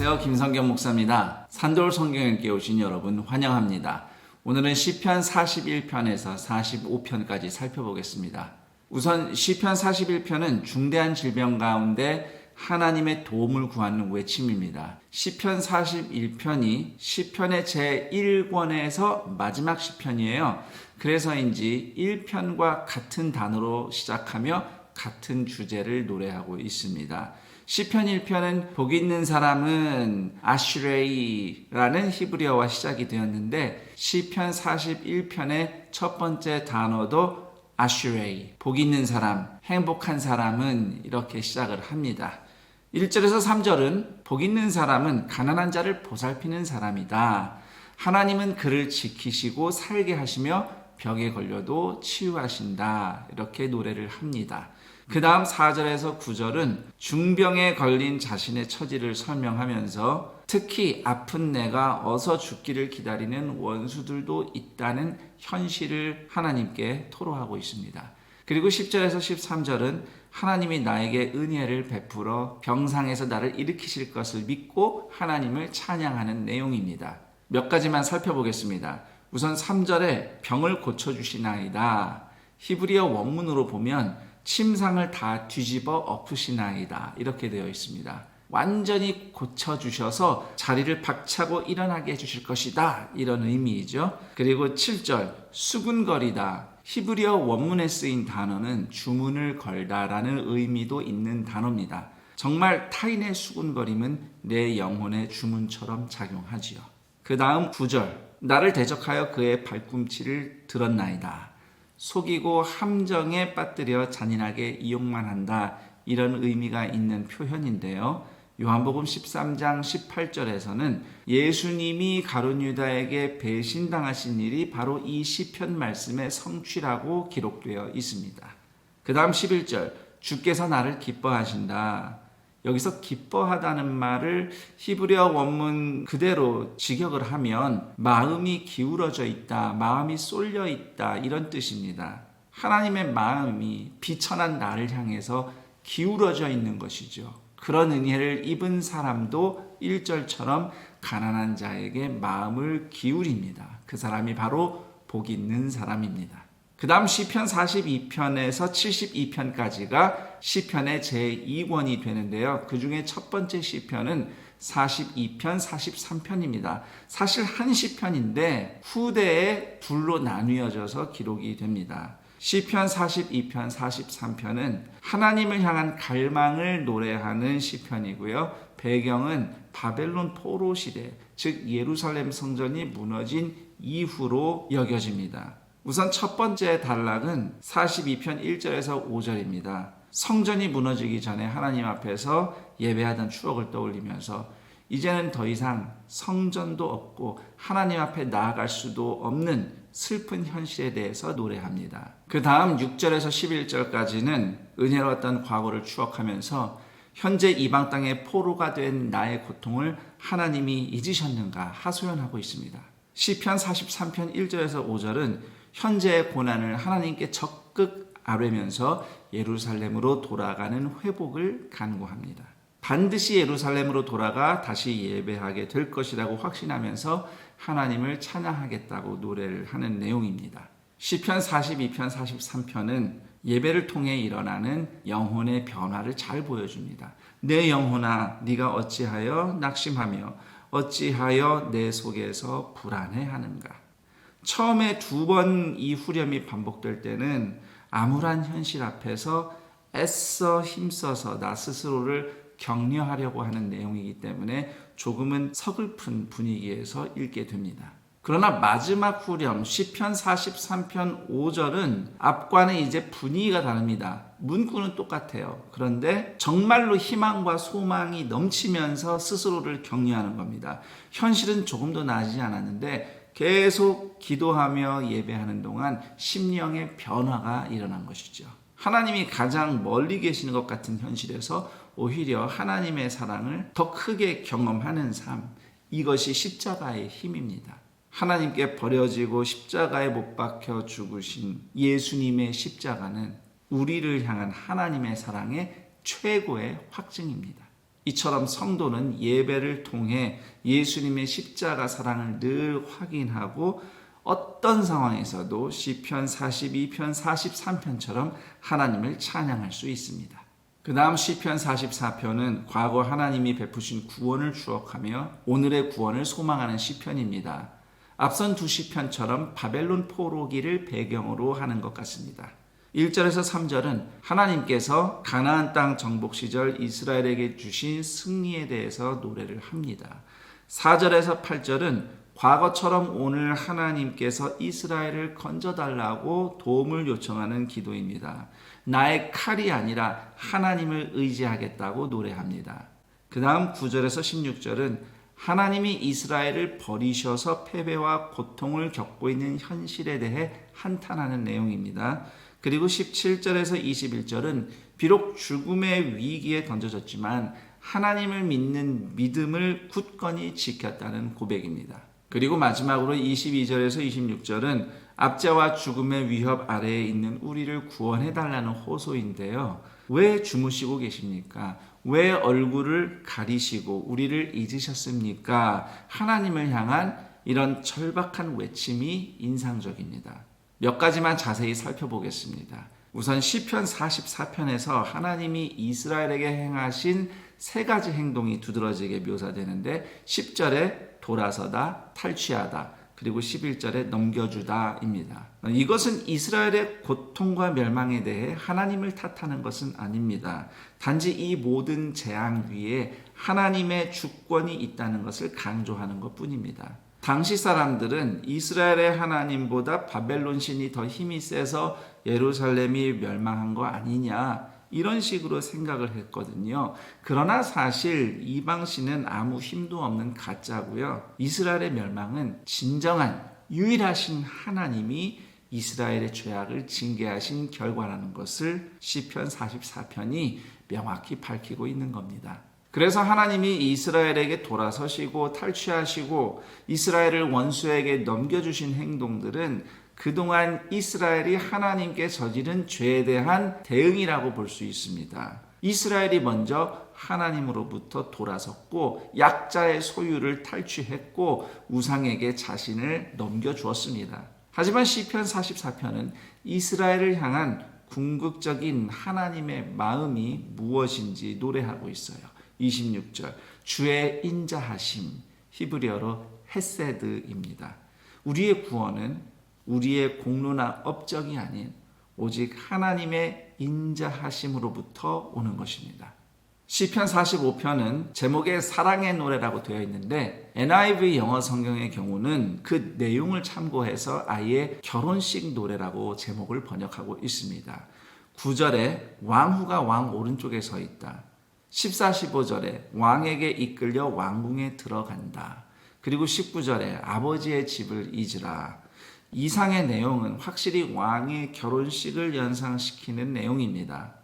안녕하세요. 김성경 목사입니다. 산돌 성경에 오신 여러분 환영합니다. 오늘은 시편 41편에서 45편까지 살펴보겠습니다. 우선 시편 41편은 중대한 질병 가운데 하나님의 도움을 구하는 외침입니다. 시편 41편이 시편의 제1권에서 마지막 시편이에요. 그래서인지 1편과 같은 단어로 시작하며 같은 주제를 노래하고 있습니다. 시편 1편은 복 있는 사람은 아슈레이라는 히브리어와 시작이 되었는데 시편 41편의 첫 번째 단어도 아슈레이, 복 있는 사람, 행복한 사람은 이렇게 시작을 합니다. 1절에서 3절은 복 있는 사람은 가난한 자를 보살피는 사람이다. 하나님은 그를 지키시고 살게 하시며 벽에 걸려도 치유하신다. 이렇게 노래를 합니다. 그 다음 4절에서 9절은 중병에 걸린 자신의 처지를 설명하면서 특히 아픈 내가 어서 죽기를 기다리는 원수들도 있다는 현실을 하나님께 토로하고 있습니다. 그리고 10절에서 13절은 하나님이 나에게 은혜를 베풀어 병상에서 나를 일으키실 것을 믿고 하나님을 찬양하는 내용입니다. 몇 가지만 살펴보겠습니다. 우선 3절에 병을 고쳐주시나이다. 히브리어 원문으로 보면 침상을 다 뒤집어 엎으시나이다. 이렇게 되어 있습니다. 완전히 고쳐주셔서 자리를 박차고 일어나게 해주실 것이다. 이런 의미이죠. 그리고 7절 수군거리다. 히브리어 원문에 쓰인 단어는 주문을 걸다라는 의미도 있는 단어입니다. 정말 타인의 수군거림은 내 영혼의 주문처럼 작용하지요. 그 다음 9절 나를 대적하여 그의 발꿈치를 들었나이다. 속이고 함정에 빠뜨려 잔인하게 이용만 한다. 이런 의미가 있는 표현인데요. 요한복음 13장 18절에서는 예수님이 가룟 유다에게 배신당하신 일이 바로 이 시편 말씀의 성취라고 기록되어 있습니다. 그 다음 11절 주께서 나를 기뻐하신다. 여기서 기뻐하다는 말을 히브리어 원문 그대로 직역을 하면 마음이 기울어져 있다, 마음이 쏠려 있다 이런 뜻입니다. 하나님의 마음이 비천한 나를 향해서 기울어져 있는 것이죠. 그런 은혜를 입은 사람도 1절처럼 가난한 자에게 마음을 기울입니다. 그 사람이 바로 복 있는 사람입니다. 그 다음 시편 42편에서 72편까지가 시편의 제2권이 되는데요. 그 중에 첫 번째 시편은 42편, 43편입니다. 사실 한 시편인데 후대에 둘로 나뉘어져서 기록이 됩니다. 시편 42편, 43편은 하나님을 향한 갈망을 노래하는 시편이고요. 배경은 바벨론 포로 시대, 즉 예루살렘 성전이 무너진 이후로 여겨집니다. 우선 첫 번째 단락은 42편 1절에서 5절입니다. 성전이 무너지기 전에 하나님 앞에서 예배하던 추억을 떠올리면서 이제는 더 이상 성전도 없고 하나님 앞에 나아갈 수도 없는 슬픈 현실에 대해서 노래합니다. 그 다음 6절에서 11절까지는 은혜로웠던 과거를 추억하면서 현재 이방 땅의 포로가 된 나의 고통을 하나님이 잊으셨는가 하소연하고 있습니다. 시편 43편 1절에서 5절은 현재의 고난을 하나님께 적극 아뢰면서 예루살렘으로 돌아가는 회복을 간구합니다. 반드시 예루살렘으로 돌아가 다시 예배하게 될 것이라고 확신하면서 하나님을 찬양하겠다고 노래를 하는 내용입니다. 시편 42편, 43편은 예배를 통해 일어나는 영혼의 변화를 잘 보여줍니다. 내 영혼아, 네가 어찌하여 낙심하며 어찌하여 내 속에서 불안해하는가. 처음에 2번 이 후렴이 반복될 때는 암울한 현실 앞에서 애써 힘써서 나 스스로를 격려하려고 하는 내용이기 때문에 조금은 서글픈 분위기에서 읽게 됩니다. 그러나 마지막 후렴 시편 43편 5절은 앞과는 이제 분위기가 다릅니다. 문구는 똑같아요. 그런데 정말로 희망과 소망이 넘치면서 스스로를 격려하는 겁니다. 현실은 조금도 나아지지 않았는데 계속 기도하며 예배하는 동안 심령의 변화가 일어난 것이죠. 하나님이 가장 멀리 계시는 것 같은 현실에서 오히려 하나님의 사랑을 더 크게 경험하는 삶, 이것이 십자가의 힘입니다. 하나님께 버려지고 십자가에 못 박혀 죽으신 예수님의 십자가는 우리를 향한 하나님의 사랑의 최고의 확증입니다. 이처럼 성도는 예배를 통해 예수님의 십자가 사랑을 늘 확인하고 어떤 상황에서도 시편 42편, 43편처럼 하나님을 찬양할 수 있습니다. 그 다음 시편 44편은 과거 하나님이 베푸신 구원을 추억하며 오늘의 구원을 소망하는 시편입니다. 앞선 두 시편처럼 바벨론 포로기를 배경으로 하는 것 같습니다. 1절에서 3절은 하나님께서 가나안 땅 정복 시절 이스라엘에게 주신 승리에 대해서 노래를 합니다. 4절에서 8절은 과거처럼 오늘 하나님께서 이스라엘을 건져달라고 도움을 요청하는 기도입니다. 나의 칼이 아니라 하나님을 의지하겠다고 노래합니다. 그 다음 9절에서 16절은 하나님이 이스라엘을 버리셔서 패배와 고통을 겪고 있는 현실에 대해 한탄하는 내용입니다. 그리고 17절에서 21절은 비록 죽음의 위기에 던져졌지만 하나님을 믿는 믿음을 굳건히 지켰다는 고백입니다. 그리고 마지막으로 22절에서 26절은 압제와 죽음의 위협 아래에 있는 우리를 구원해달라는 호소인데요. 왜 주무시고 계십니까? 왜 얼굴을 가리시고 우리를 잊으셨습니까? 하나님을 향한 이런 절박한 외침이 인상적입니다. 몇 가지만 자세히 살펴보겠습니다. 우선 시편 44편에서 하나님이 이스라엘에게 행하신 세 가지 행동이 두드러지게 묘사되는데 10절에 돌아서다, 탈취하다, 그리고 11절에 넘겨주다입니다. 이것은 이스라엘의 고통과 멸망에 대해 하나님을 탓하는 것은 아닙니다. 단지 이 모든 재앙 위에 하나님의 주권이 있다는 것을 강조하는 것뿐입니다. 당시 사람들은 이스라엘의 하나님보다 바벨론 신이 더 힘이 세서 예루살렘이 멸망한 거 아니냐 이런 식으로 생각을 했거든요. 그러나 사실 이방 신은 아무 힘도 없는 가짜고요. 이스라엘의 멸망은 진정한 유일하신 하나님이 이스라엘의 죄악을 징계하신 결과라는 것을 시편 44편이 명확히 밝히고 있는 겁니다. 그래서 하나님이 이스라엘에게 돌아서시고 탈취하시고 이스라엘을 원수에게 넘겨주신 행동들은 그동안 이스라엘이 하나님께 저지른 죄에 대한 대응이라고 볼 수 있습니다. 이스라엘이 먼저 하나님으로부터 돌아섰고 약자의 소유를 탈취했고 우상에게 자신을 넘겨주었습니다. 하지만 시편 44편은 이스라엘을 향한 궁극적인 하나님의 마음이 무엇인지 노래하고 있어요. 26절 주의 인자하심, 히브리어로 헤세드입니다. 우리의 구원은 우리의 공로나 업적이 아닌 오직 하나님의 인자하심으로부터 오는 것입니다. 시편 45편은 제목에 사랑의 노래라고 되어 있는데 NIV 영어 성경의 경우는 그 내용을 참고해서 아예 결혼식 노래라고 제목을 번역하고 있습니다. 9절에 왕후가 왕 오른쪽에 서 있다. 14, 15절에 왕에게 이끌려 왕궁에 들어간다. 그리고 19절에 아버지의 집을 잊으라. 이상의 내용은 확실히 왕의 결혼식을 연상시키는 내용입니다.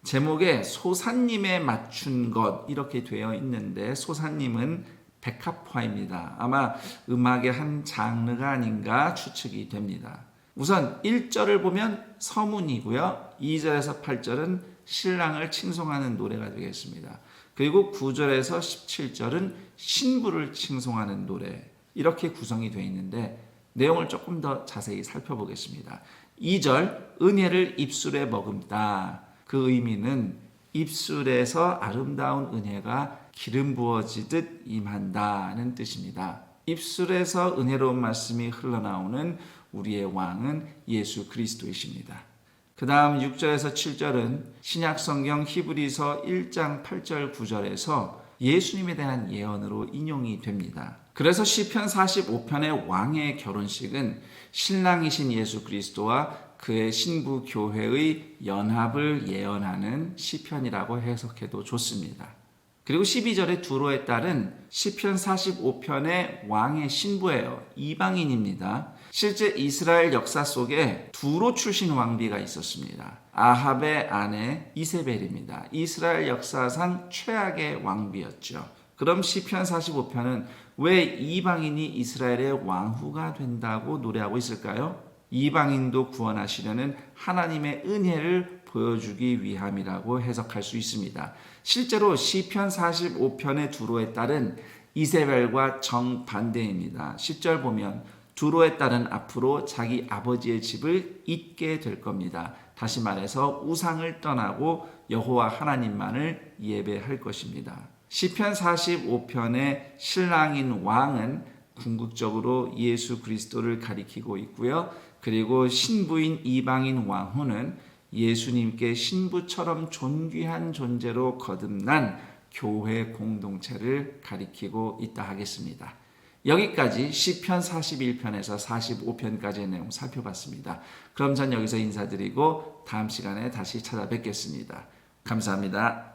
제목에 소사님에 맞춘 것 이렇게 되어 있는데 소사님은 백합화입니다. 아마 음악의 한 장르가 아닌가 추측이 됩니다. 우선 1절을 보면 서문이고요. 2절에서 8절은 신랑을 칭송하는 노래가 되겠습니다. 그리고 9절에서 17절은 신부를 칭송하는 노래 이렇게 구성이 되어 있는데 내용을 조금 더 자세히 살펴보겠습니다. 2절 은혜를 입술에 머금다. 그 의미는 입술에서 아름다운 은혜가 기름 부어지듯 임한다는 뜻입니다. 입술에서 은혜로운 말씀이 흘러나오는 우리의 왕은 예수 그리스도이십니다. 그 다음 6절에서 7절은 신약성경 히브리서 1장 8절 9절에서 예수님에 대한 예언으로 인용이 됩니다. 그래서 시편 45편의 왕의 결혼식은 신랑이신 예수 그리스도와 그의 신부 교회의 연합을 예언하는 시편이라고 해석해도 좋습니다. 그리고 12절의 두로에 따른 시편 45편의 왕의 신부예요. 이방인입니다. 실제 이스라엘 역사 속에 두로 출신 왕비가 있었습니다. 아합의 아내 이세벨입니다. 이스라엘 역사상 최악의 왕비였죠. 그럼 시편 45편은 왜 이방인이 이스라엘의 왕후가 된다고 노래하고 있을까요? 이방인도 구원하시려는 하나님의 은혜를 보여주기 위함이라고 해석할 수 있습니다. 실제로 시편 45편의 두로의 딸은 이세벨과 정반대입니다. 10절 보면 두로의 딸은 앞으로 자기 아버지의 집을 잇게 될 겁니다. 다시 말해서 우상을 떠나고 여호와 하나님만을 예배할 것입니다. 시편 45편의 신랑인 왕은 궁극적으로 예수 그리스도를 가리키고 있고요. 그리고 신부인 이방인 왕후는 예수님께 신부처럼 존귀한 존재로 거듭난 교회 공동체를 가리키고 있다 하겠습니다. 여기까지 시편 41편에서 45편까지의 내용 살펴봤습니다. 그럼 전 여기서 인사드리고 다음 시간에 다시 찾아뵙겠습니다. 감사합니다.